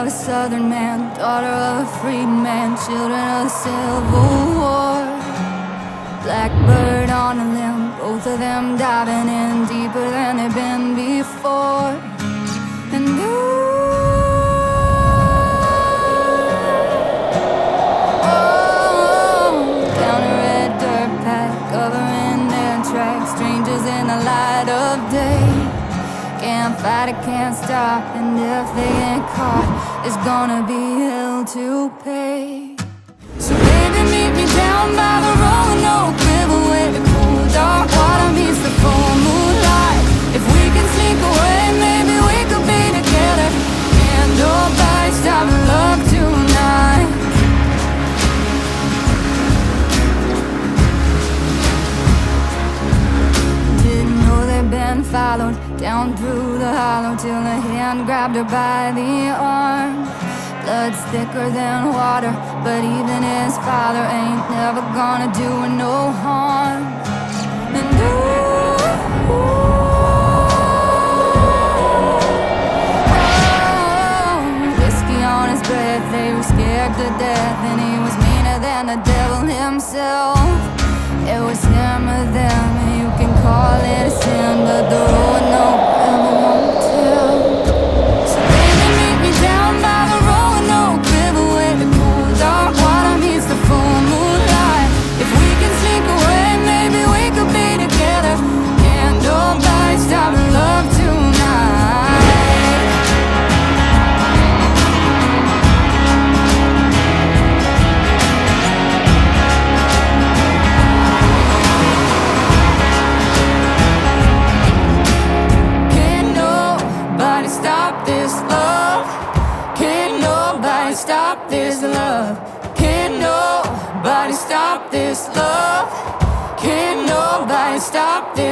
of a southern man, daughter of a free man, children of the Civil War. Blackbird on a limb, both of them diving in deeper than they've been before. And down a red dirt path, covering their tracks, strangers in the light of day. Can't fight it, can't stop, and if they get caught, it's gonna be hell to pay. So baby, meet me down by the Roanoke River where the cool dark water meets the full moonlight. If we can sneak away, maybe we could be together. Can't nobody stop love tonight. Didn't know they'd been followed down through the hollow till a hand grabbed her by the arm. Blood's thicker than water, but even his father ain't never gonna do her no harm. And whiskey on his breath, they were scared to death, and he was meaner than the devil himself. It was him or them, and you can call it a sin, but the road no ever won't tell. So baby, meet me down by the Roanoke River where the cool dark water meets the full moonlight. If we can sneak away, maybe we could be together. Can't nobody stop love tonight. Stop this love. Can't nobody stop this love. Can't nobody stop this love. Can't nobody stop this